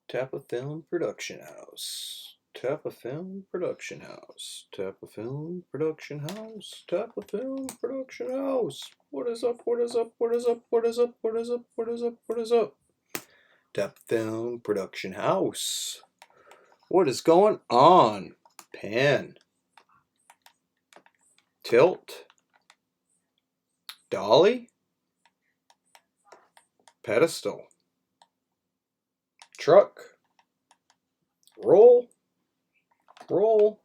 Tappa Film Production House. Tappa Film Production House. Tappa Film Production House. Tappa Film Production House. What is up? What is up? What is up? What is up? What is up? What is up? What is up? Tappa Film Production House. What is going on? Pan. Tilt. Dolly. Pedestal. Truck. Roll. Roll.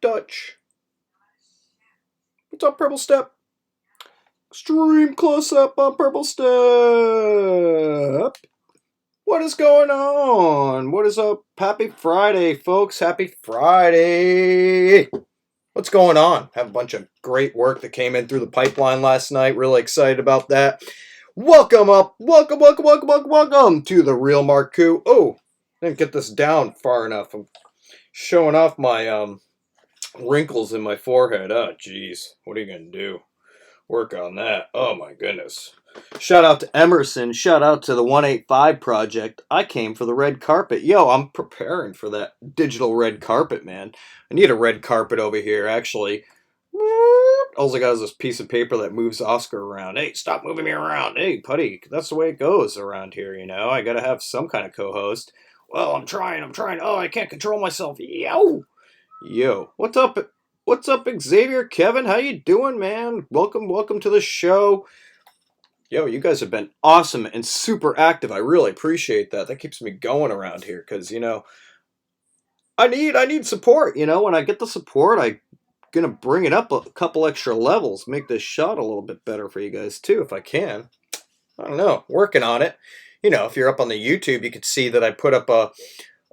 Dutch. What's up, Purple Step? Extreme close up on Purple Step. What is going on? What is up? Happy Friday, folks. Happy Friday. What's going on? Have a bunch of great work that came in through the pipeline last night. Really excited about that. Welcome up. Welcome to the real Marcoux. Oh, didn't get this down far enough. I'm showing off my wrinkles in my forehead. Oh, geez. What are you going to do? Work on that. Oh, my goodness. Shout out to Emerson. Shout out to the 185 Project. I came for the red carpet. Yo, I'm preparing for that digital red carpet, man. I need a red carpet over here, actually. All I got is this piece of paper that moves Oscar around. Hey, stop moving me around. Hey, putty, that's the way it goes around here, you know. I gotta have some kind of co-host. Well, I'm trying. Oh, I can't control myself. Yo, what's up? What's up, Xavier? Kevin, how you doing, man? Welcome to the show. Yo, you guys have been awesome and super active. I really appreciate that. That keeps me going around here, because, you know, I need support. You know, when I get the support, I gonna bring it up a couple extra levels, make this shot a little bit better for you guys too, if I can. I don't know, working on it. You know, if you're up on the YouTube, you can see that I put up a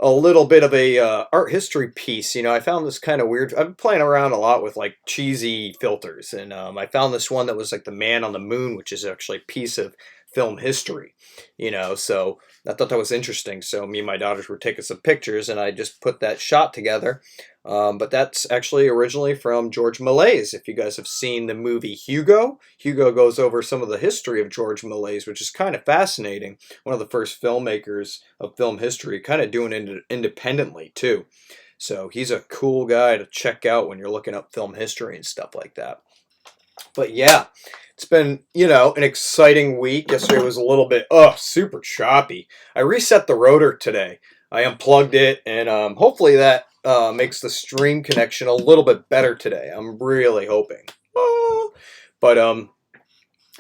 little bit of a art history piece. You know, I found this kind of weird. I've been playing around a lot with like cheesy filters, and I found this one that was like the man on the moon, which is actually a piece of film history. You know, so I thought that was interesting. So me and my daughters were taking some pictures, and I just put that shot together. But that's actually originally from George Méliès. If you guys have seen the movie Hugo, Hugo goes over some of the history of George Méliès, which is kind of fascinating. One of the first filmmakers of film history, kind of doing it independently too. So he's a cool guy to check out when you're looking up film history and stuff like that. But yeah, it's been, you know, an exciting week. Yesterday was a little bit, super choppy. I reset the rotor today. I unplugged it, and hopefully that makes the stream connection a little bit better today. I'm really hoping. But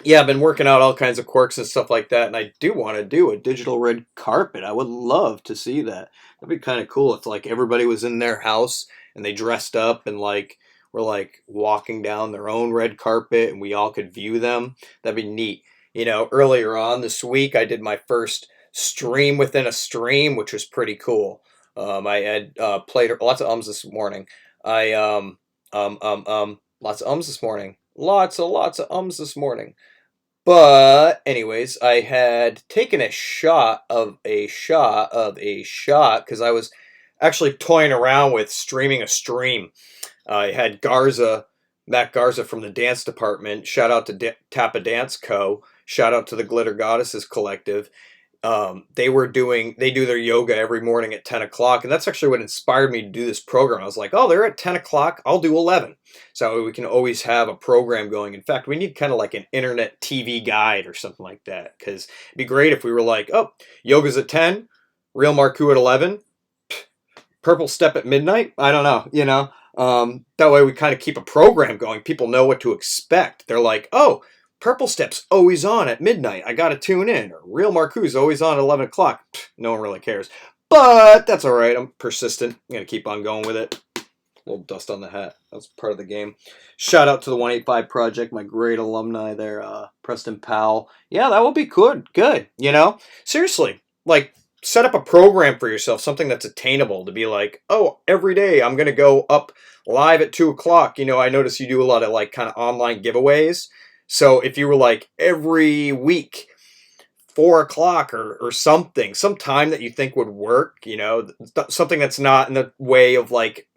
yeah, I've been working out all kinds of quirks and stuff like that, and I do want to do a digital red carpet. I would love to see that. That'd be kind of cool if like everybody was in their house and they dressed up and like were like walking down their own red carpet and we all could view them. That'd be neat. You know, earlier on this week, I did my first stream within a stream, which was pretty cool. I had played lots of ums this morning. I lots of ums this morning. Lots of ums this morning. But anyways, I had taken a shot of a shot because I was actually toying around with streaming a stream. I had Matt Garza from the dance department. Shout out to Tappa Dance Co. Shout out to the Glitter Goddesses Collective. They do their yoga every morning at 10 o'clock, and that's actually what inspired me to do this program. I was like, oh, they're at 10 o'clock, I'll do 11. So we can always have a program going. In fact, we need kind of like an internet TV guide or something like that, because it'd be great if we were like, oh, yoga's at 10, Real Marcoux at 11, Purple Step at midnight. I don't know, you know. That way we kind of keep a program going. People know what to expect. They're like, oh, Purple Step's always on at midnight. I gotta tune in. Or Real Marcoux's always on at 11 o'clock. No one really cares. But that's all right. I'm persistent. I'm going to keep on going with it. A little dust on the hat. That's part of the game. Shout out to the 185 Project, my great alumni there, Preston Powell. Yeah, that will be good. You know? Seriously. Like, set up a program for yourself, something that's attainable, to be like, oh, every day I'm going to go up live at 2 o'clock. You know, I notice you do a lot of, like, kind of online giveaways. So if you were like every week, 4 o'clock or something, some time that you think would work, you know, something that's not in the way of like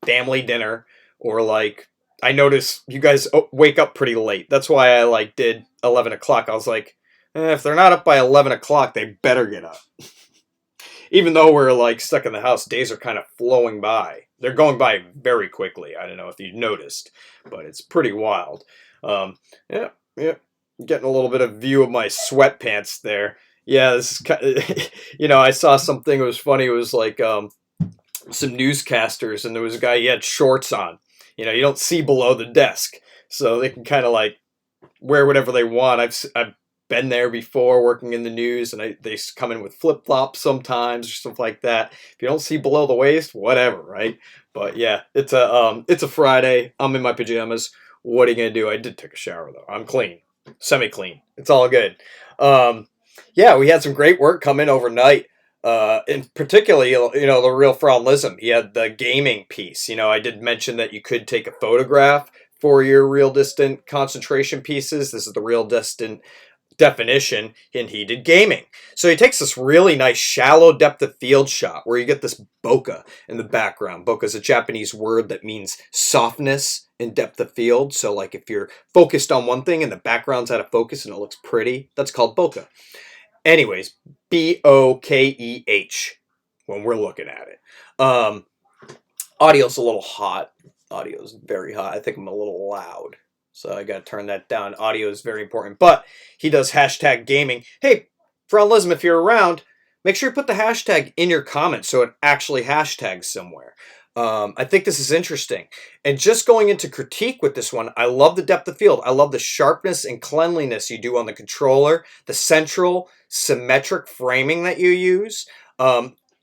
family dinner or like, I notice you guys wake up pretty late. That's why I like did 11 o'clock. I was like, if they're not up by 11 o'clock, they better get up. even though we're like stuck in the house, days are kind of flowing by. They're going by very quickly. I don't know if you noticed, but it's pretty wild. Yeah, yeah. Getting a little bit of view of my sweatpants there. Yeah, this is kind of, I saw something. It was funny. It was like some newscasters, and there was a guy. He had shorts on. You don't see below the desk, so they can kind of like wear whatever they want. I've been there before working in the news, and they come in with flip flops sometimes or stuff like that. If you don't see below the waist, whatever, right? But yeah, it's a Friday. I'm in my pajamas. What are you gonna do? I did take a shower though. I'm clean, semi-clean. It's all good. Yeah, we had some great work come in overnight. In particularly, the real Frauenlism. He had the gaming piece. I did mention that you could take a photograph for your real distant concentration pieces. This is the real distant definition, and he did gaming. So he takes this really nice shallow depth of field shot where you get this bokeh in the background. Bokeh is a Japanese word that means softness in depth of field. So like if you're focused on one thing and the background's out of focus and it looks pretty, that's called bokeh. Anyways, Bokeh when we're looking at it. Audio's a little hot. Audio's very hot. I think I'm a little loud. So I got to turn that down. Audio is very important. But he does hashtag gaming. Hey, Frauenlism, if you're around, make sure you put the hashtag in your comments so it actually hashtags somewhere. I think this is interesting. And just going into critique with this one, I love the depth of field. I love the sharpness and cleanliness you do on the controller, the central symmetric framing that you use.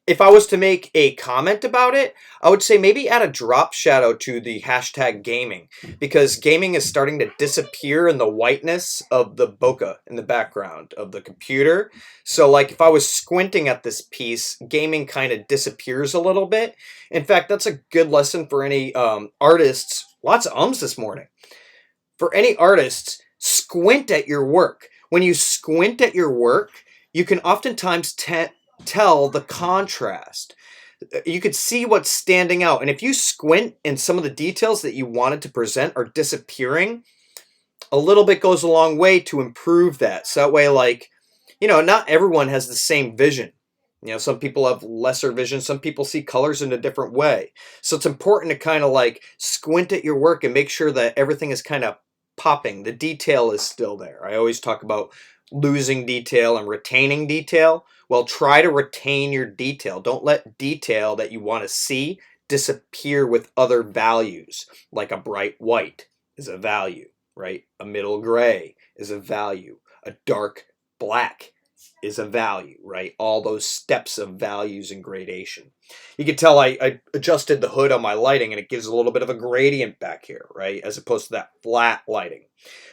If I was to make a comment about it, I would say maybe add a drop shadow to the hashtag gaming, because gaming is starting to disappear in the whiteness of the bokeh in the background of the computer. So like if I was squinting at this piece, gaming kind of disappears a little bit. In fact, that's a good lesson for any artists. Lots of ums this morning. For any artists, squint at your work. When you squint at your work, you can oftentimes tell the contrast. You could see what's standing out. And if you squint and some of the details that you wanted to present are disappearing, a little bit goes a long way to improve that. So that way, like, not everyone has the same vision. Some people have lesser vision. Some people see colors in a different way. So it's important to kind of like squint at your work and make sure that everything is kind of popping. The detail is still there. I always talk about losing detail and retaining detail. Well, try to retain your detail. Don't let detail that you want to see disappear with other values, like a bright white is a value, right? A middle gray is a value. A dark black is a value, right? All those steps of values and gradation. You can tell I adjusted the hood on my lighting, and it gives a little bit of a gradient back here, right? As opposed to that flat lighting,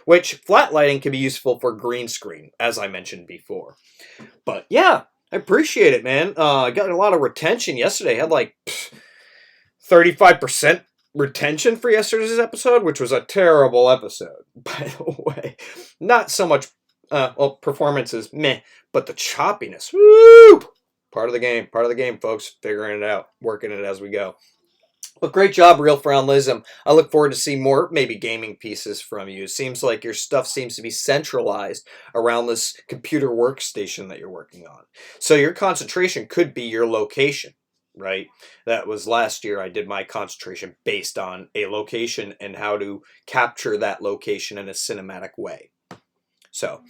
which flat lighting can be useful for green screen, as I mentioned before. But yeah, I appreciate it, man. I got a lot of retention yesterday. I had like 35% retention for yesterday's episode, which was a terrible episode, by the way. Not so much, performances, meh, but the choppiness, woo! Part of the game, folks. Figuring it out, working it as we go. But great job, Real Frauenlism. I look forward to seeing more, maybe gaming pieces from you. It seems like your stuff seems to be centralized around this computer workstation that you're working on. So your concentration could be your location, right? That was last year. I did my concentration based on a location and how to capture that location in a cinematic way. So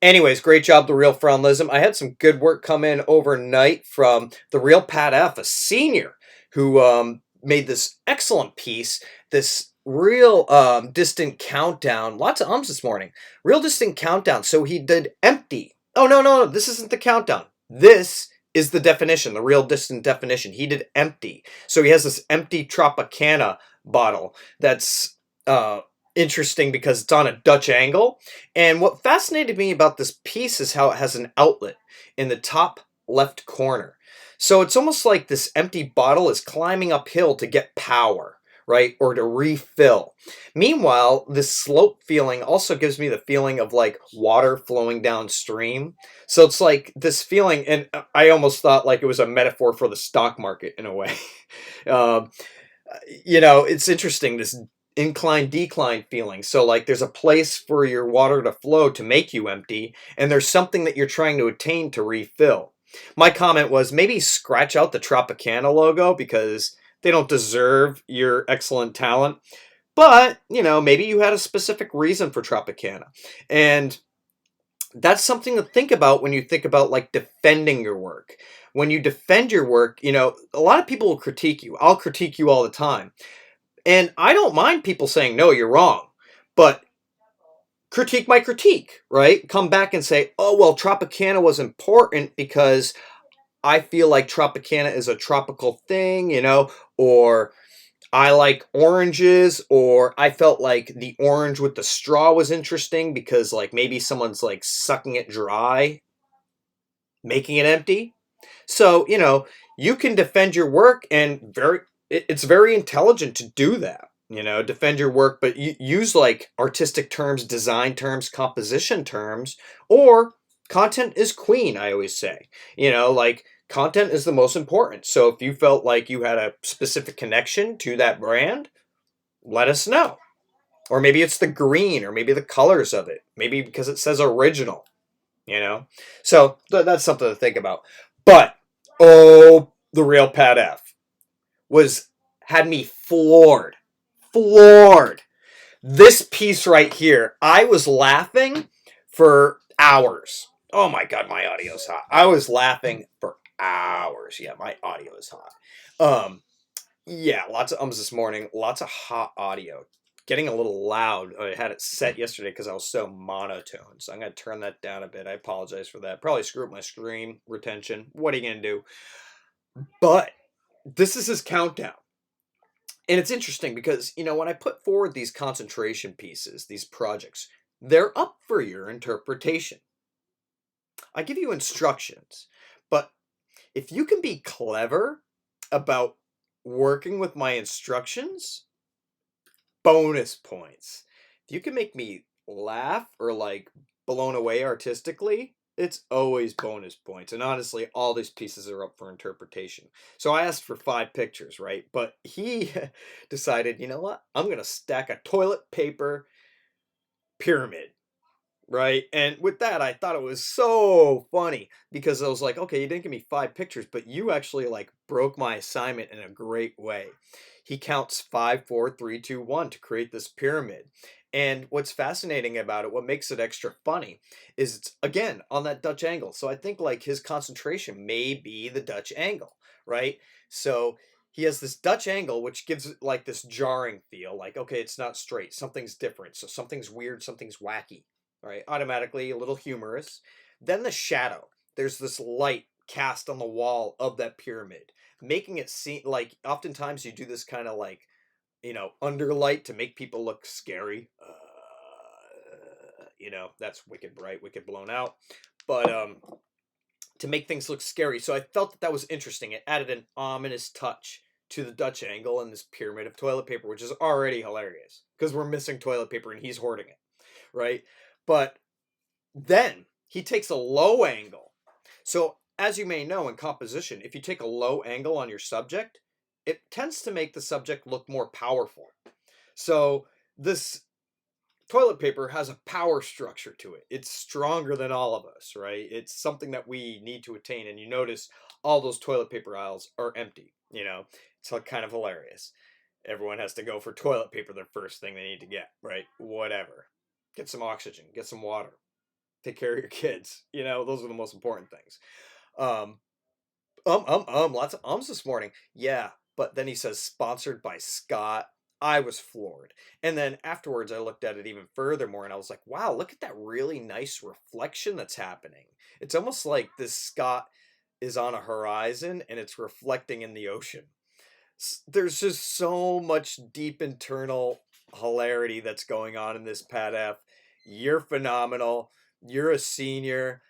anyways, great job, The Real Frauenlism. I had some good work come in overnight from The Real Pat F., a senior, who made this excellent piece, this real distant countdown. Lots of ums this morning. Real distant countdown. So he did empty. Oh, no. This isn't the countdown. This is the definition, the real distant definition. He did empty. So he has this empty Tropicana bottle that's interesting because it's on a Dutch angle. And what fascinated me about this piece is how it has an outlet in the top left corner. So it's almost like this empty bottle is climbing uphill to get power, right? Or to refill. Meanwhile, this slope feeling also gives me the feeling of like water flowing downstream. So it's like this feeling, and I almost thought like it was a metaphor for the stock market in a way. It's interesting, this incline-decline feeling. So like there's a place for your water to flow to make you empty, and there's something that you're trying to attain to refill. My comment was maybe scratch out the Tropicana logo because they don't deserve your excellent talent. But, maybe you had a specific reason for Tropicana. And that's something to think about when you think about like defending your work. When you defend your work, a lot of people will critique you. I'll critique you all the time. And I don't mind people saying, no, you're wrong. But critique my critique, right? Come back and say, oh, well, Tropicana was important because I feel like Tropicana is a tropical thing, or I like oranges, or I felt like the orange with the straw was interesting because like maybe someone's like sucking it dry, making it empty. So, you can defend your work and it's very intelligent to do that. Defend your work, but use like artistic terms, design terms, composition terms, or content is queen, I always say. Like content is the most important. So if you felt like you had a specific connection to that brand, let us know. Or maybe it's the green, or maybe the colors of it. Maybe because it says original, So that's something to think about. But, the real Pat F had me floored. Floored. This piece right here, I was laughing for hours. Oh my God, my audio's hot. I was laughing for hours. Yeah, my audio is hot. Yeah, lots of ums this morning. Lots of hot audio. Getting a little loud. I had it set yesterday because I was so monotone. So I'm going to turn that down a bit. I apologize for that. Probably screw up my stream retention. What are you going to do? But this is his countdown. And it's interesting because, when I put forward these concentration pieces, these projects, they're up for your interpretation. I give you instructions. But if you can be clever about working with my instructions, bonus points. If you can make me laugh or like blown away artistically, it's always bonus points. And honestly, all these pieces are up for interpretation. So I asked for 5 pictures, right? But he decided, you know what? I'm going to stack a toilet paper pyramid. Right. And with that, I thought it was so funny because I was like, okay, you didn't give me 5 pictures, but you actually like broke my assignment in a great way. He counts 5, 4, 3, 2, 1 to create this pyramid. And what's fascinating about it, what makes it extra funny, is it's again on that Dutch angle. So I think like his concentration may be the Dutch angle, right? So he has this Dutch angle, which gives it like this jarring feel, like, okay, it's not straight, something's different. So something's weird, something's wacky. Right, automatically a little humorous. Then the shadow. There's this light cast on the wall of that pyramid, making it seem like oftentimes you do this kind of like, underlight to make people look scary. That's wicked bright, wicked blown out. But to make things look scary. So I felt that was interesting. It added an ominous touch to the Dutch angle and this pyramid of toilet paper, which is already hilarious because we're missing toilet paper and he's hoarding it, right? But then he takes a low angle. So as you may know in composition, if you take a low angle on your subject, it tends to make the subject look more powerful. So this toilet paper has a power structure to it. It's stronger than all of us, right? It's something that we need to attain. And you notice all those toilet paper aisles are empty. It's kind of hilarious. Everyone has to go for toilet paper, the first thing they need to get, right? Whatever. Get some oxygen, get some water, take care of your kids. Those are the most important things. Lots of ums this morning. Yeah, but then he says sponsored by Scott. I was floored. And then afterwards I looked at it even furthermore and I was like, wow, look at that really nice reflection that's happening. It's almost like this Scott is on a horizon and it's reflecting in the ocean. There's just so much deep internal hilarity that's going on in this Pat F. You're phenomenal. You're a senior.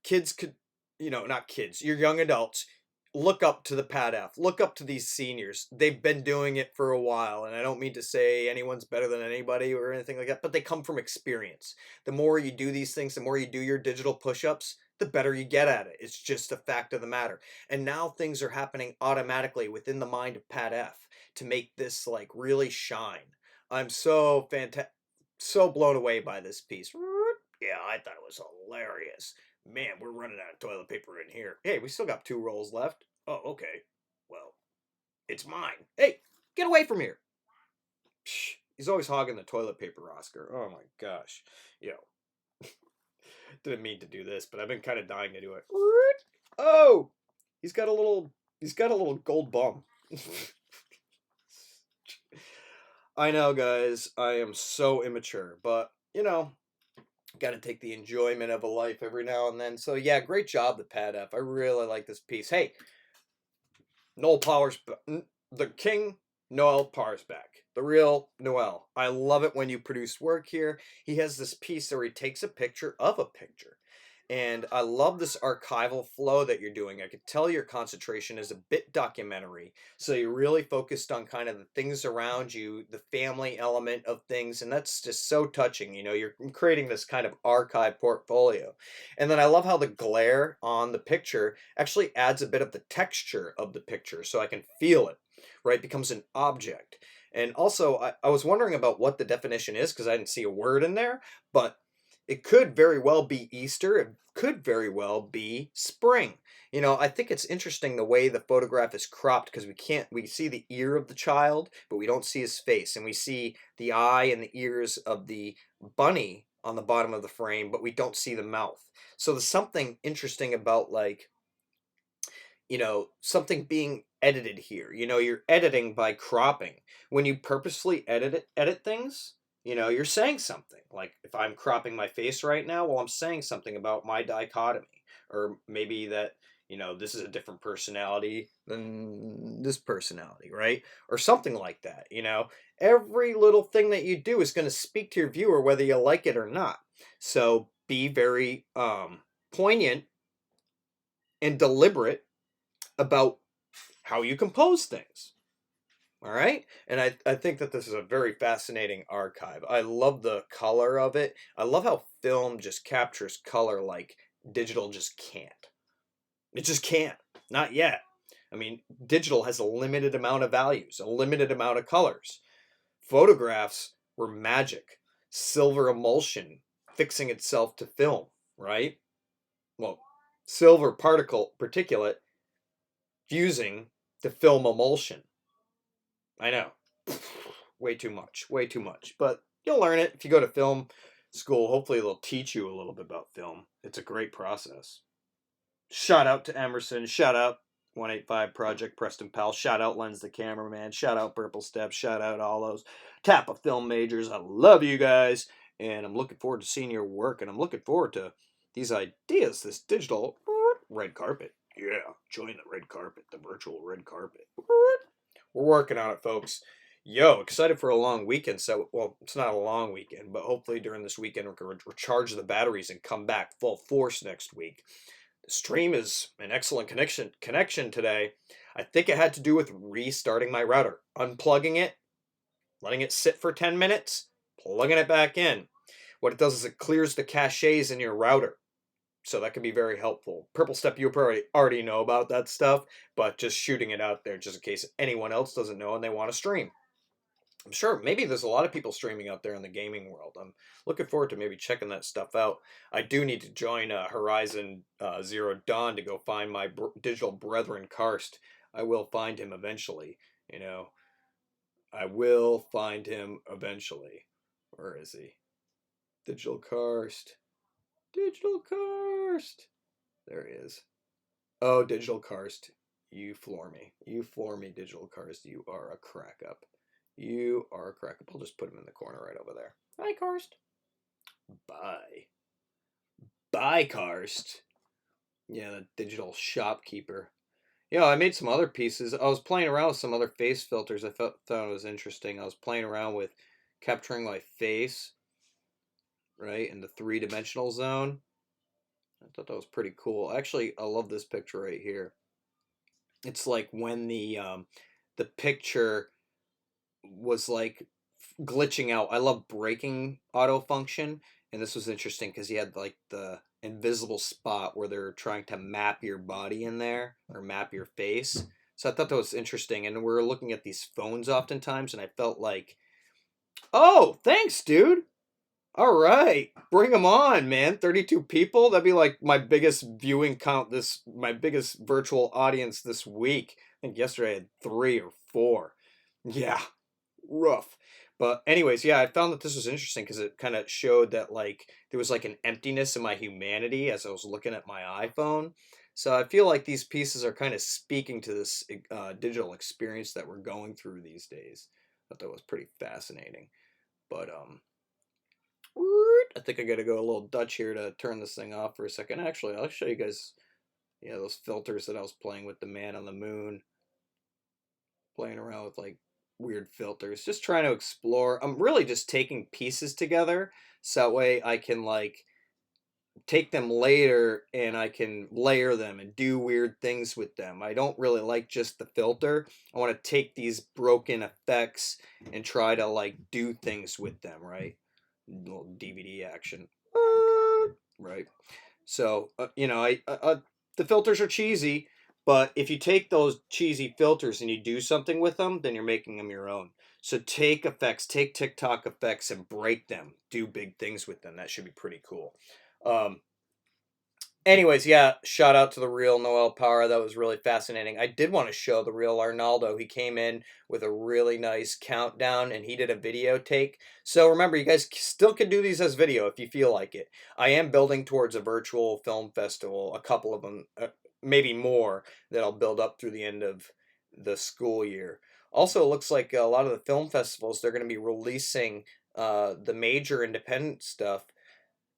Kids could, not kids, you're young adults. Look up to the Pat F. Look up to these seniors. They've been doing it for a while. And I don't mean to say anyone's better than anybody or anything like that, but they come from experience. The more you do these things, the more you do your digital push-ups, the better you get at it. It's just a fact of the matter. And now things are happening automatically within the mind of Pat F. to make this like really shine. I'm so blown away by this piece. Yeah, I thought it was hilarious. Man, we're running out of toilet paper in here. Hey, we still got 2 rolls left. Oh, okay. Well, it's mine. Hey, get away from here. Psh, he's always hogging the toilet paper, Oscar. Oh my gosh. Yo, didn't mean to do this, but I've been kind of dying to do it. Oh, he's got a little gold bum. I know, guys. I am so immature, but got to take the enjoyment of a life every now and then. So yeah, great job, the Pad F. I really like this piece. Hey, Noel Powers, the King Noel Powers back, the real Noel. I love it when you produce work here. He has this piece where he takes a picture of a picture. And I love this archival flow that you're doing. I could tell your concentration is a bit documentary. So you're really focused on kind of the things around you, the family element of things. And that's just so touching. You're creating this kind of archive portfolio. And then I love how the glare on the picture actually adds a bit of the texture of the picture so I can feel it, right? It becomes an object. And also, I was wondering about what the definition is because I didn't see a word in there, but it could very well be Easter. It could very well be spring. I think it's interesting the way the photograph is cropped because we see the ear of the child, but we don't see his face. And we see the eye and the ears of the bunny on the bottom of the frame, but we don't see the mouth. So there's something interesting about something being edited here. You're editing by cropping. When you purposefully edit things, you're saying something. Like if I'm cropping my face right now, well, I'm saying something about my dichotomy. Or maybe that, this is a different personality than this personality, right? Or something like that, Every little thing that you do is going to speak to your viewer whether you like it or not. So be very poignant and deliberate about how you compose things. All right. And I think that this is a very fascinating archive. I love the color of it. I love how film just captures color like digital just can't. It just can't. Not yet. I mean, digital has a limited amount of values, a limited amount of colors. Photographs were magic. Silver emulsion fixing itself to film, right? Well, silver particulate fusing to film emulsion. I know. Way too much. Way too much. But you'll learn it if you go to film school. Hopefully they'll teach you a little bit about film. It's a great process. Shout out to Emerson. Shout out 185 Project Preston Powell. Shout out Lens the Cameraman. Shout out Purple Steps. Shout out all those Tappa film majors. I love you guys. And I'm looking forward to seeing your work. And I'm looking forward to these ideas, this digital red carpet. Yeah, join the red carpet, the virtual red carpet. We're working on it, folks. Yo, excited for a long weekend. So, well, it's not a long weekend, but hopefully during this weekend we can recharge the batteries and come back full force next week. The stream is an excellent connection today. I think it had to do with restarting my router, unplugging it, letting it sit for 10 minutes, plugging it back in. What it does is it clears the caches in your router. So that can be very helpful. Purple Step, you already know about that stuff, but just shooting it out there just in case anyone else doesn't know and they want to stream. I'm sure maybe there's a lot of people streaming out there in the gaming world. I'm looking forward to maybe checking that stuff out. I do need to join Horizon Zero Dawn to go find my digital brethren Karst. I will find him eventually, I will find him eventually. Where is he? Digital Karst. Digital Karst. There he is. Oh, Digital Karst. You floor me. You floor me, Digital Karst. You are a crack up. You are a crack up. I'll just put him in the corner right over there. Hi, Karst. Bye. Bye, Karst. Yeah, the digital shopkeeper. I made some other pieces. I was playing around with some other face filters. I thought it was interesting. I was playing around with capturing my face, right, in the 3-dimensional zone. I thought that was pretty cool. Actually, I love this picture right here. It's like when the picture was like glitching out. I love breaking auto function, and this was interesting because you had like the invisible spot where they're trying to map your body in there or map your face. So I thought that was interesting, and we're looking at these phones oftentimes, and I felt like, oh, thanks, dude. All right, bring them on, man. 32 people. That'd be like my biggest viewing count my biggest virtual audience this week. I think yesterday I had 3 or 4. Yeah, rough. But anyways, yeah, I found that this was interesting because it kind of showed that like there was like an emptiness in my humanity as I was looking at my iPhone. So I feel like these pieces are kind of speaking to this digital experience that we're going through these days. I thought that was pretty fascinating. But I think I got to go a little Dutch here to turn this thing off for a second. Actually, I'll show you guys, yeah, those filters that I was playing with the man on the moon, playing around with like weird filters, just trying to explore. I'm really just taking pieces together so that way I can like take them later and I can layer them and do weird things with them. I don't really like just the filter. I want to take these broken effects and try to like do things with them, right? Little DVD action. Right. So, the filters are cheesy, but if you take those cheesy filters and you do something with them, then you're making them your own. So take effects, take TikTok effects and break them. Do big things with them. That should be pretty cool. Um, Anyways, yeah, shout out to the real Noel Power. That was really fascinating. I did want to show the real Arnaldo. He came in with a really nice countdown and he did a video take. So remember, you guys still can do these as video if you feel like it. I am building towards a virtual film festival, a couple of them, maybe more, that I'll build up through the end of the school year. Also, it looks like a lot of the film festivals, they're going to be releasing the major independent stuff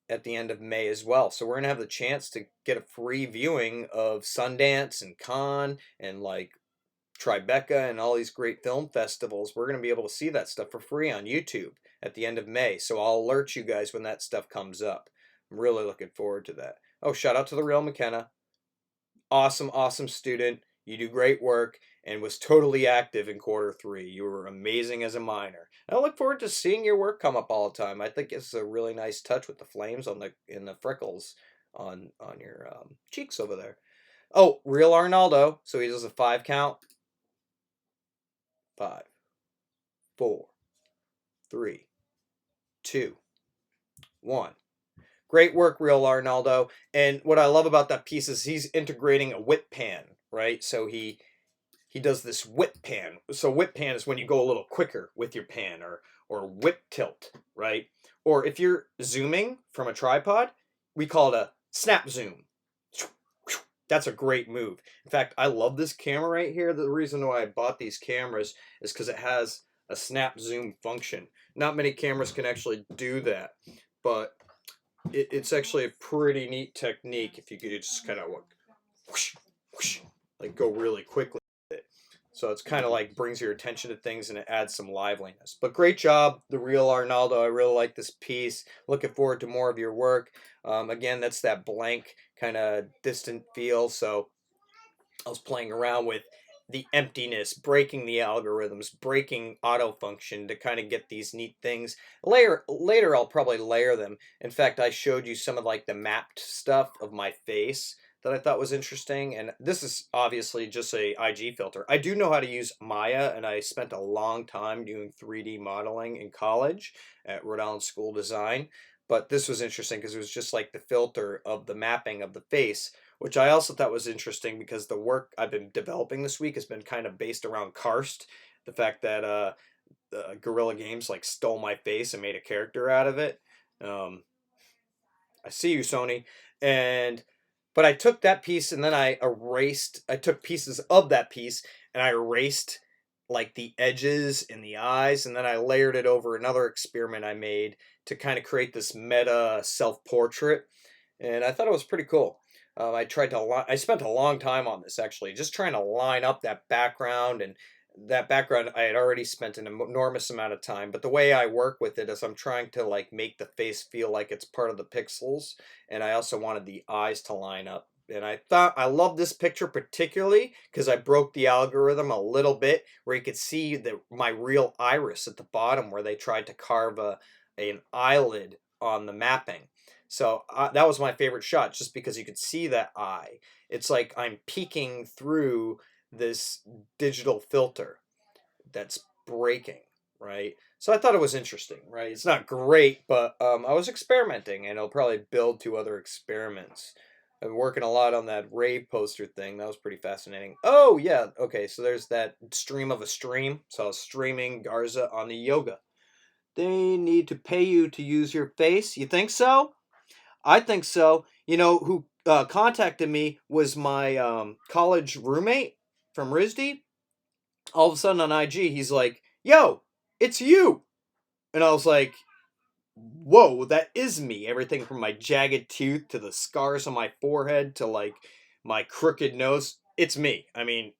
at the end of May as well. So we're going to have the chance to get a free viewing of Sundance and Cannes and like Tribeca and all these great film festivals. We're going to be able to see that stuff for free on YouTube at the end of May. So I'll alert you guys when that stuff comes up. I'm really looking forward to that. Oh, shout out to the real McKenna. Awesome, awesome student. You do great work and was totally active in quarter 3. You were amazing as a minor. I look forward to seeing your work come up all the time. I think it's a really nice touch with the flames on the in the freckles on your cheeks over there. Oh, real Arnaldo. So he does a 5 count. 5, 4, 3, 2, 1. Great work, real Arnaldo. And what I love about that piece is he's integrating a whip pan, right? So he does this whip pan. So whip pan is when you go a little quicker with your pan, or whip tilt, right? Or if you're zooming from a tripod, we call it a snap zoom. That's a great move. In fact, I love this camera right here. The reason why I bought these cameras is because it has a snap zoom function. Not many cameras can actually do that, but it's actually a pretty neat technique if you could just kind of whoosh, whoosh, like go really quickly. So it's kind of like brings your attention to things and it adds some liveliness. But great job, the real Arnaldo. I really like this piece. Looking forward to more of your work. Again, that's that blank kind of distant feel. So I was playing around with the emptiness, breaking the algorithms, breaking auto function to kind of get these neat things. Later I'll probably layer them. In fact, I showed you some of like the mapped stuff of my face that I thought was interesting, and this is obviously just a IG filter. I do know how to use Maya, and I spent a long time doing 3D modeling in college at Rhode Island School of Design, but this was interesting because it was just like the filter of the mapping of the face, which I also thought was interesting because the work I've been developing this week has been kind of based around Karst, the fact that Guerrilla Games like stole my face and made a character out of it. Um, I see you, Sony. And but I took that piece and then I took pieces of that piece and I erased like the edges and the eyes, and then I layered it over another experiment I made to kind of create this meta self-portrait. And I thought it was pretty cool. I spent a long time on this actually, just trying to line up that background, and that background I had already spent an enormous amount of time. But the way I work with it is I'm trying to like make the face feel like it's part of the pixels, and I also wanted the eyes to line up. And I thought I love this picture particularly because I broke the algorithm a little bit, where you could see my real iris at the bottom, where they tried to carve an eyelid on the mapping. So that was my favorite shot, just because you could see that eye. It's like I'm peeking through this digital filter that's breaking. right? So I thought it was interesting, right? It's not great, but I was experimenting, and I'll probably build to other experiments. I've been working a lot on that rave poster thing. That was pretty fascinating. Oh yeah, okay. So there's that stream of a stream. So I was streaming Garza on the yoga. They need to pay you to use your face. You think so? I think so. You know who contacted me was my college roommate from RISD. All of a sudden on IG, he's like, "Yo, it's you," and I was like, "Whoa, that is me." Everything from my jagged tooth to the scars on my forehead to like my crooked nose, it's me. I mean,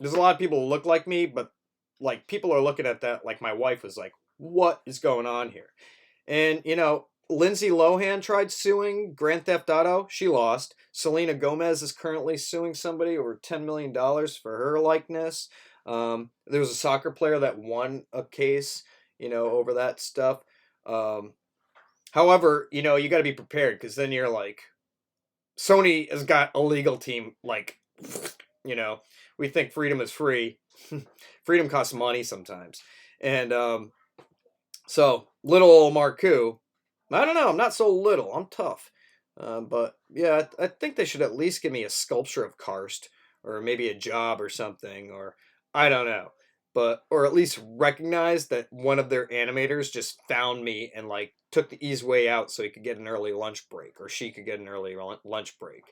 there's a lot of people who look like me, but like people are looking at that like my wife was like, "What is going on here?" And, you know, Lindsay Lohan tried suing Grand Theft Auto. She lost. Selena Gomez is currently suing somebody over $10 million dollars for her likeness. There was a soccer player that won a case, you know, over that stuff. Um, However, you know, you got to be prepared because then you're like, Sony has got a legal team. Like, you know, we think freedom is free. Freedom costs money sometimes. And so little old Marcoux, I don't know. I'm not so little. I'm tough. But yeah, I think they should at least give me a sculpture of Karst, or maybe a job or something, or I don't know. But or at least recognize that one of their animators just found me and like took the easy way out so he could get an early lunch break, or she could get an early lunch break.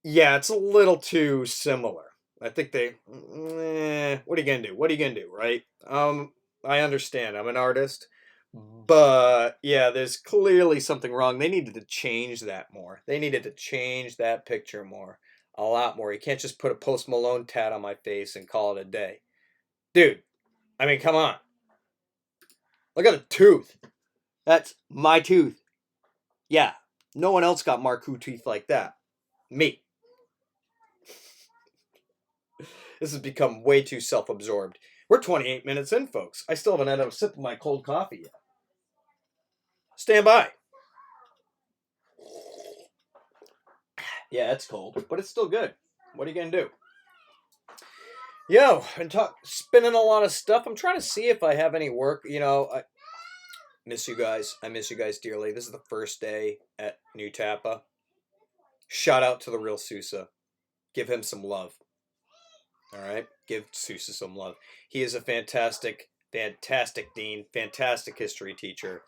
Yeah, it's a little too similar. I think what are you gonna do? What are you gonna do, right? I understand. I'm an artist, but yeah, there's clearly something wrong. They needed to change that more. They needed to change that picture more, a lot more. You can't just put a Post Malone tat on my face and call it a day, dude. I mean, come on. Look at the tooth. That's my tooth. Yeah, no one else got Marcoux teeth like that. Me. This has become way too self-absorbed. We're 28 minutes in, folks. I still haven't had a sip of my cold coffee yet. Stand by. Yeah, it's cold, but it's still good. What are you gonna do? Yo, and spinning a lot of stuff. I'm trying to see if I have any work. You know, I miss you guys. I miss you guys dearly. This is the first day at New Tappa. Shout out to the real Sousa. Give him some love. All right, give Sousa some love. He is a fantastic, fantastic dean, fantastic history teacher,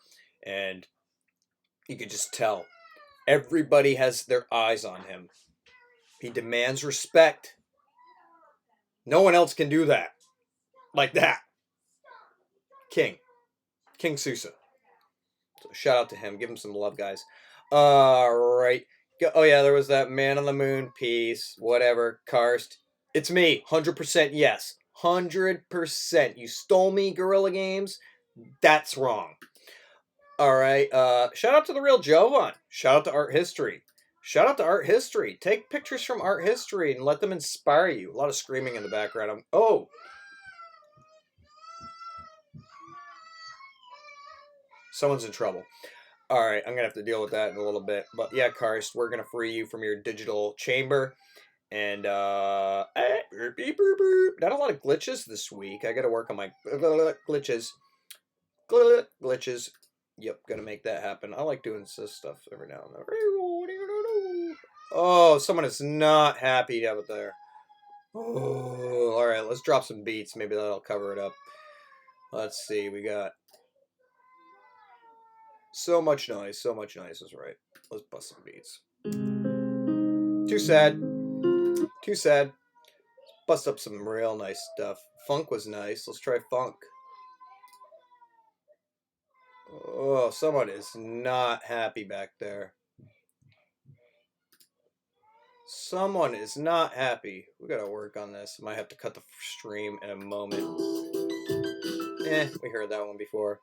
and you could just tell everybody has their eyes on him. He demands respect. No one else can do that. Like that. King Sousa. So shout out to him. Give him some love, guys. All right. Oh yeah, there was that Man on the Moon piece. Whatever. Karst. It's me. 100% yes. 100%. You stole me, Guerrilla Games. That's wrong. All right. Shout out to the real Jovan. Shout out to Art History. Shout out to Art History. Take pictures from Art History and let them inspire you. A lot of screaming in the background. Oh. Someone's in trouble. All right, I'm going to have to deal with that in a little bit. But yeah, Karst, we're going to free you from your digital chamber. And, not a lot of glitches this week. I got to work on my glitches. Glitches. Yep, gonna make that happen. I like doing this stuff every now and then. Oh, someone is not happy out there. Oh, all right, let's drop some beats. Maybe that'll cover it up. Let's see. We got so much noise. So much noise is right. Let's bust some beats. Too sad. Too sad. Bust up some real nice stuff. Funk was nice. Let's try funk. Oh, someone is not happy back there. Someone is not happy. We gotta work on this. Might have to cut the stream in a moment. We heard that one before.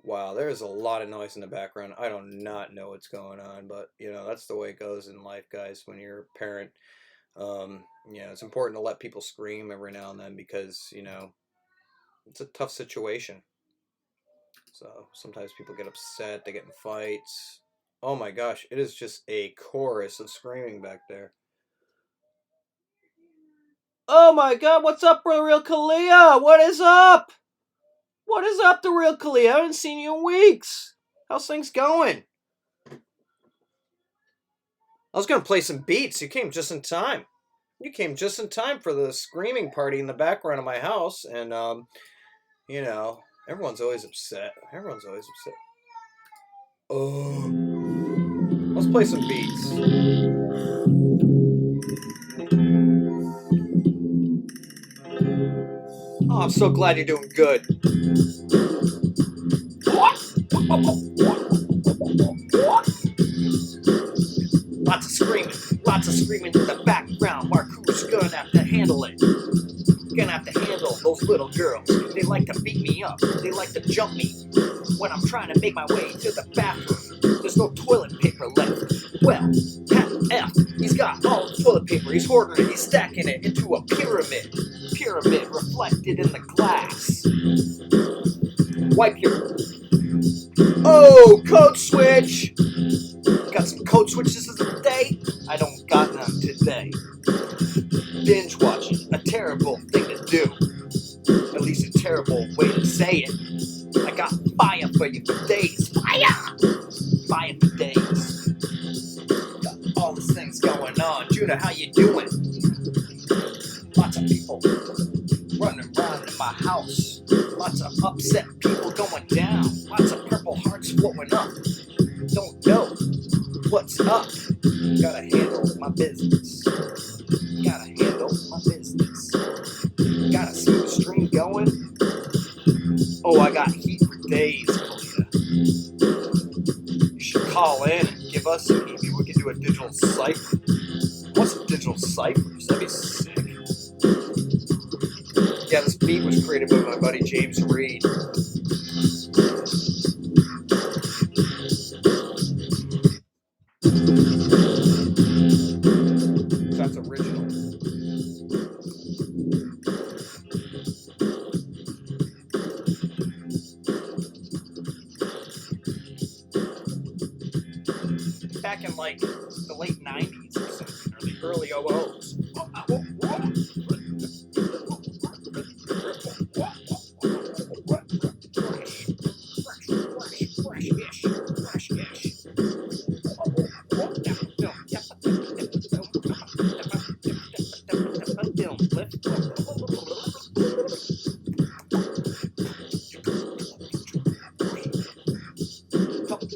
Wow, there's a lot of noise in the background. I do not know what's going on, but you know, that's the way it goes in life, guys. When you're a parent, yeah, it's important to let people scream every now and then because, you know, it's a tough situation. So sometimes people get upset, they get in fights. Oh my gosh, it is just a chorus of screaming back there. Oh my god, what's up, The Real Kalia? What is up? What is up, The Real Kalia? I haven't seen you in weeks. How's things going? I was gonna play some beats. You came just in time. You came just in time for the screaming party in the background of my house, and everyone's always upset. Everyone's always upset. Oh, let's play some beats. Oh, I'm so glad you're doing good. Lots of screaming in the background. Marcoux gonna have to handle it. Gonna have to handle those little girls. They like to beat me up. They like to jump me when I'm trying to make my way to the bathroom. There's no toilet paper left. Well, F, he's got all the toilet paper. He's hoarding it. He's stacking it into a pyramid. Pyramid reflected in the glass. Wipe your... Oh, code switch! Got some code switches of the day? I don't got none today. Binge watching, a terrible thing to do. At least a terrible way to say it. I got fire for you for days. Fire! Fire for days. Got all these things going on. Juna, how you doing? Lots of people running around in my house. Lots of upset people going down. Lots of purple hearts floating up. Don't know what's up. Gotta handle my business. Gotta handle my business. Got a smooth stream going. Oh, I got heat for days, Kalia. You should call in and give us some heat. Maybe we can do a digital cipher. What's a digital ciphers? That'd be sick. Yeah, this beat was created by my buddy James Reed. That's original. Back in like the late 90s or something, or the early 00s.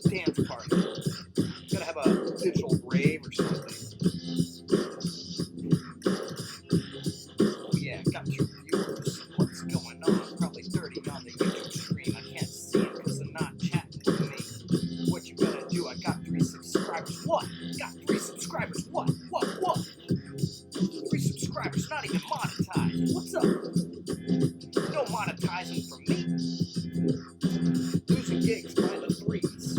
Dance party. Gonna have a digital rave or something. Oh yeah, got your viewers. What's going on? Probably 30 on the YouTube stream. I can't see it because they're not chatting with me. What you gonna do? I got 3 subscribers. What? Got 3 subscribers. What? 3 subscribers, not even monetized. What's up? No monetizing for me. Losing gigs by the 3s.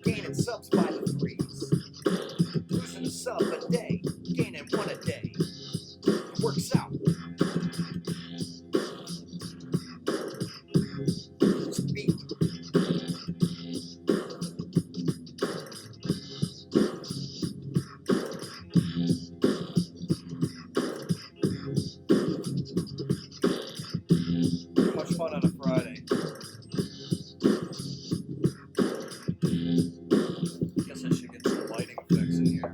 Gaining subs by the 3s. Losing a sub a day. Gaining 1 a day. Works out. Speed. Too much fun on a Friday. Guess I should get some lighting effects in here.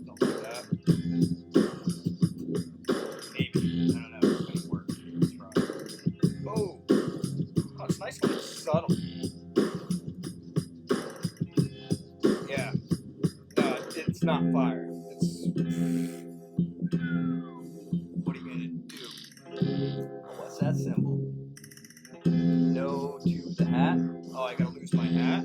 Don't like that. Maybe. I don't know. It's gonna work. Let's try. Oh, it's nice when it's subtle. Yeah. No, it's not fire. It's... What are you gonna do? What's that symbol? No to the hat. Oh, I gotta lose my hat?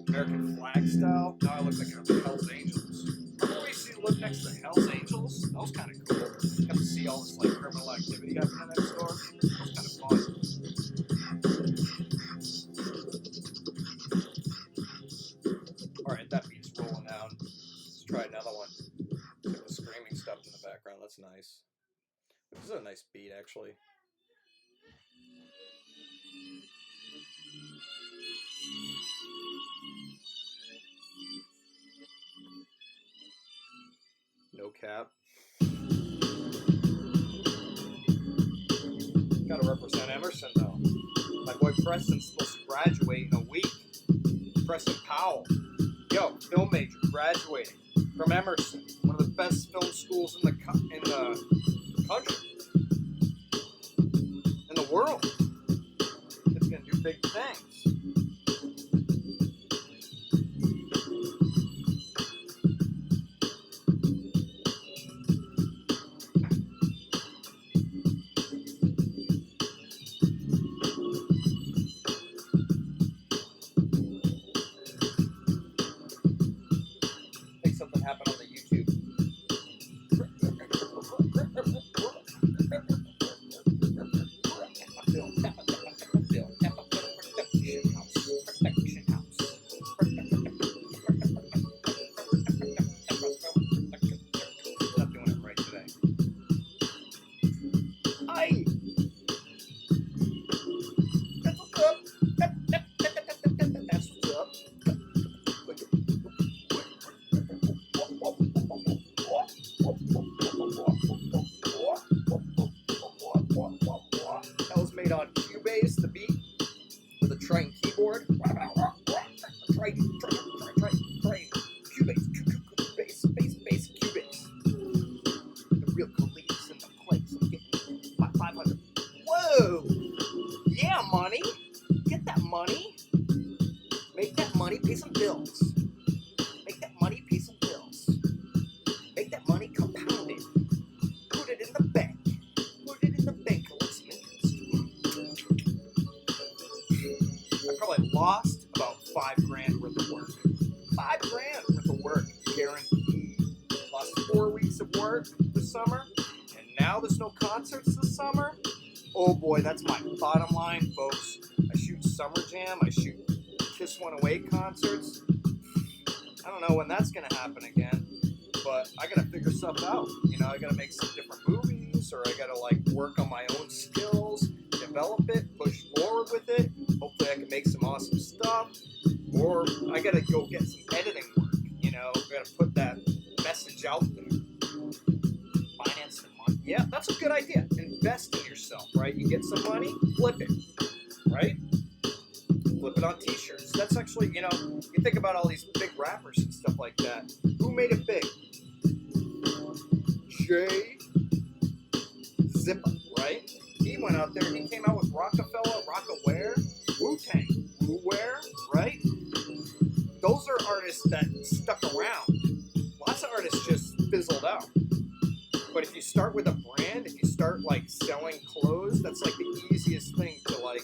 American flag style? Now I look like a Hells Angels. Remember when we used to live next to Hells Angels? That was kind of cool. Got to see all this like criminal activity happening next door. That was kind of fun. Alright, that beat's rolling down. Let's try another one. Got the screaming stuff in the background. That's nice. This is a nice beat, actually. cap. Gotta represent Emerson, though. My boy Preston's supposed to graduate in a week. Preston Powell. Yo, film major, graduating from Emerson, one of the best film schools in the country, in the world. It's gonna do big things. Make something happen on the YouTube. Not doing it right today. Aye. That's what's up. That's what's up. That was made on Cubase, the beat, with a Triton keyboard. Triton, Cubase, bass, Cubase. The real colleagues in the place. I'm getting my 500. Whoa! Yeah, money. Get that money. Make that money pay some bills. Make that money pay some bills. Make that money compounded. Put it in the bank. Put it in the bank. Collect some interest. I probably lost about $5,000 worth of work. $5,000 worth of work, guaranteed. Lost 4 weeks of work this summer, and now there's no concerts this summer. Oh boy, that's my bottom line, folks. I shoot Summer Jam. I shoot Kiss One Away concerts. I don't know when that's gonna happen again, but I gotta figure stuff out. You know, I gotta make some different movies, or I gotta like work on my own skills, develop it, push forward with it. Hopefully I can make some awesome stuff, or I gotta go get some editing work. You know, I gotta put that message out there. Finance the money. Yeah, that's a good idea. Invest in yourself, right? You get some money, flip it, right? Flip it on t-shirts. That's actually, you know, you think about all these big rappers and stuff like that. Who made it big? Jay Zippa, right? He went out there and he came out with Rockefeller, Rockaware, Wu-Tang, Wu-Wear, right? Those are artists that stuck around. Lots of artists just fizzled out. But if you start with a brand, if you start like selling clothes, that's like the easiest thing to like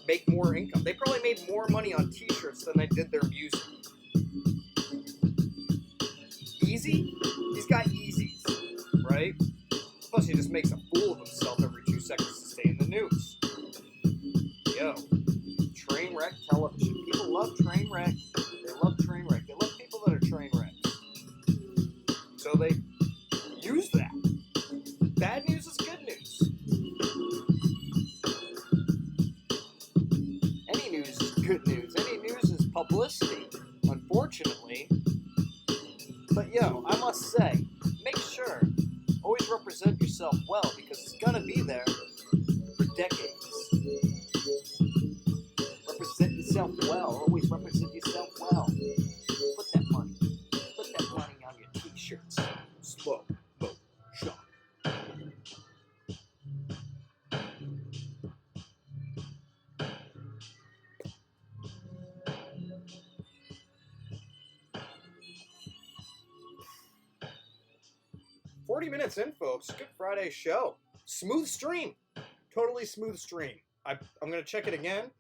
make more income. They probably made more money on t-shirts than they did their music. Easy? He's got Yeezys, right? Plus he just makes a fool of himself every 2 seconds to stay in the news. Yo, train wreck television. People love train wreck. They love train wreck. They love people that are train wrecks. So they use that. Bad news is good news. Any news is good news. Any news is publicity, unfortunately. But yo, I must say, make sure, always represent yourself well, because it's gonna be there for decades. Represent yourself well. Always represent yourself well. Put that money on your t-shirts. Slow motion. 40 minutes in, folks. Good Friday show. Smooth stream. Totally smooth stream. I'm going to check it again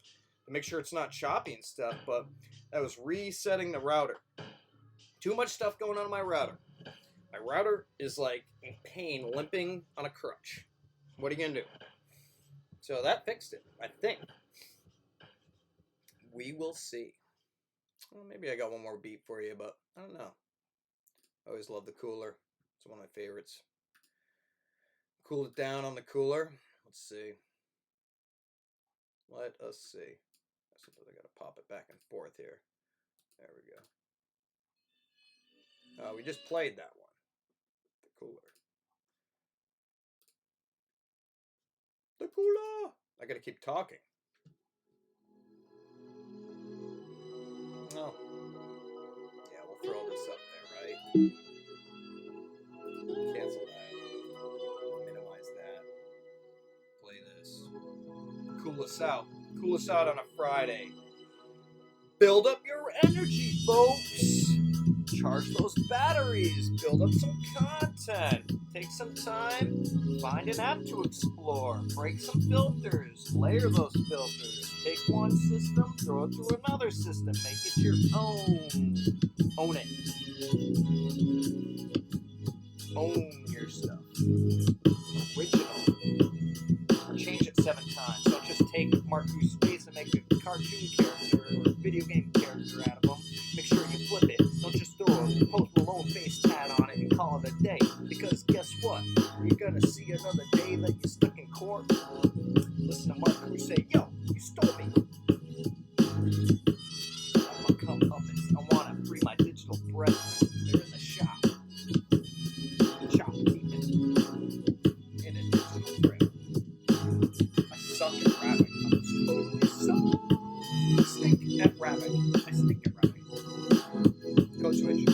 to make sure it's not choppy and stuff, but that was resetting the router. Too much stuff going on my router. My router is like in pain, limping on a crutch. What are you going to do? So that fixed it, I think. We will see. Well, maybe I got one more beat for you, but I don't know. I always love the cooler. It's one of my favorites. Cool it down on the cooler. Let's see. Let us see. I suppose I got to pop it back and forth here. There we go. We just played that one. cooler. I gotta keep talking. No. Yeah, we'll throw this up there, right? Cancel that. Minimize that. Play this. Cool us out. Cool us out on a Friday. Build up your energy, folks. Charge those batteries. Build up some content. Take some time. Find an app to explore. Break some filters. Layer those filters. Take one system, throw it through another system. Make it your own. Own it. Own your stuff. Original. Or change it 7 times. Don't just take Marcoux space and make a cartoon character or a video game character out of them. Make sure you flip it. Don't just throw a Post Malone face tat on it and call it a day. Because guess what? You're gonna see another day that you're stuck in court. Listen to Marcoux say, yo, you stole me. I'm gonna come up and I wanna free my digital brethren. They're in the shop. Shopkeeping. In a digital frame. I suck at rapping. I'm totally stink at rapping. I stink at rapping. Code switch.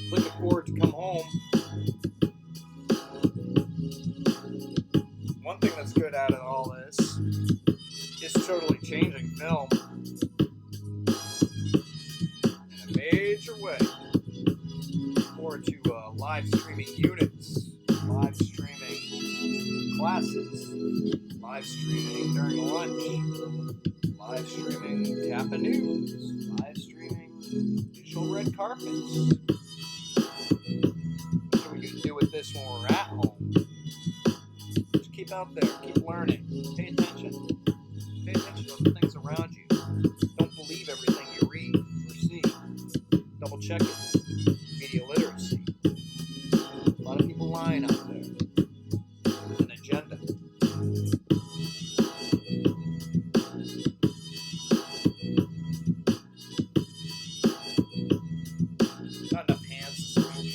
Looking forward to come home. One thing that's good out of all this is totally changing film in a major way. Looking forward to live streaming units, live streaming classes, live streaming during lunch, live streaming Kappa News, live streaming digital red carpets. So we can do with this when we're at home. Just keep out there, keep learning, pay attention. Pay attention to the things around you. Don't believe everything you read or see. Double check it. Media literacy. A lot of people lying out there. With an agenda. Not enough hands to switch.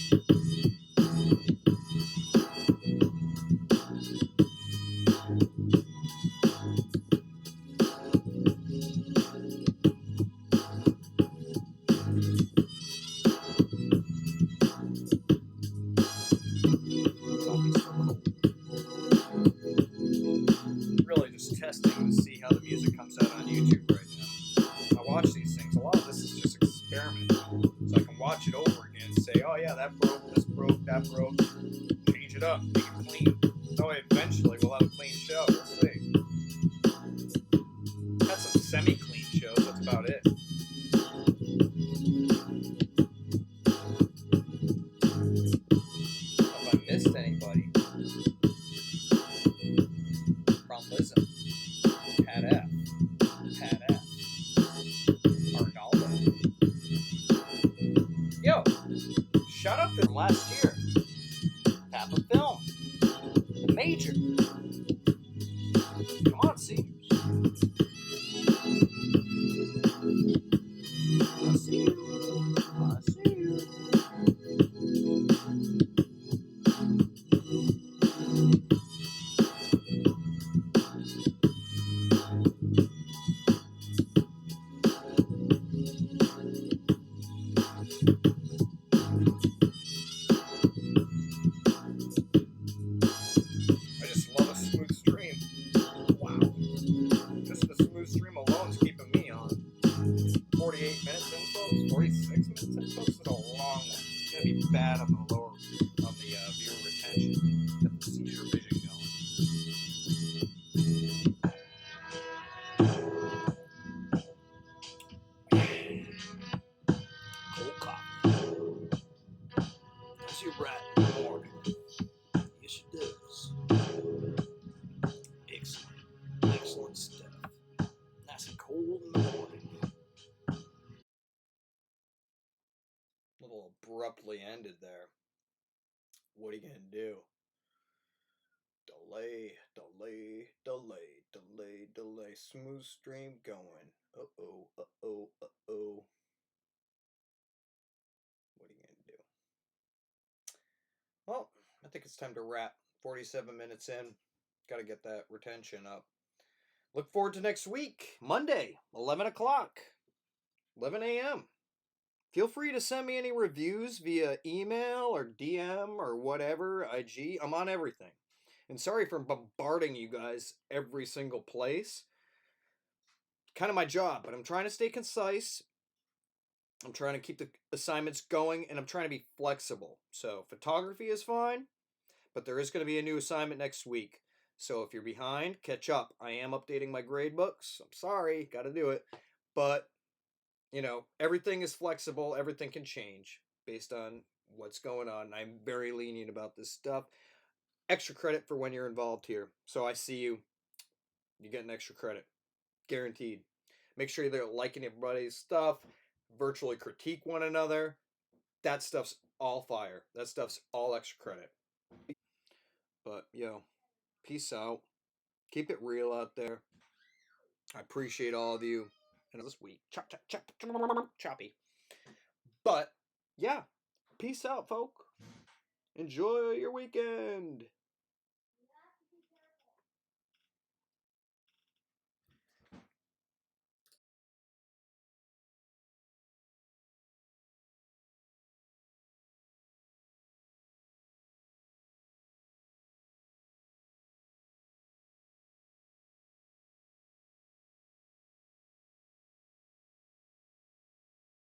Really just testing to see how the music comes out on YouTube right now. I watch these things. A lot of this is just experimental. So I can watch it over again and say, oh yeah, that broke, this broke, that broke. Change it up, make it clean. So eventually we'll have a clean show. We'll see. Had some semi-clean shows, that's about it. If I missed anybody, Lism, Pat F, Arnaldo. Yo, shout out to last year. Papa Film, the Major. Come on, seniors. I see you. I see you. I just love a smooth stream. Wow. Just the smooth stream alone is keeping me on. 48 minutes in, folks. 46 minutes in, folks. It's a long one. It's going to be bad on the lower, on the viewer retention. Get the seizure vision going. Delay. Smooth stream going. Uh-oh. What are you going to do? Well, I think it's time to wrap. 47 minutes in. Got to get that retention up. Look forward to next week. Monday, 11 o'clock. 11 a.m. Feel free to send me any reviews via email or DM or whatever, IG. I'm on everything. And sorry for bombarding you guys every single place. Kind of my job, but I'm trying to stay concise. I'm trying to keep the assignments going, and I'm trying to be flexible. So photography is fine, but there is going to be a new assignment next week. So if you're behind, catch up. I am updating my grade books. I'm sorry, got to do it. But, everything is flexible. Everything can change based on what's going on. I'm very lenient about this stuff. Extra credit for when you're involved here. So I see you. You get an extra credit. Guaranteed. Make sure they're liking everybody's stuff. Virtually critique one another. That stuff's all fire. That stuff's all extra credit. But, peace out. Keep it real out there. I appreciate all of you. And this week, choppy. But, yeah, peace out, folk. Enjoy your weekend.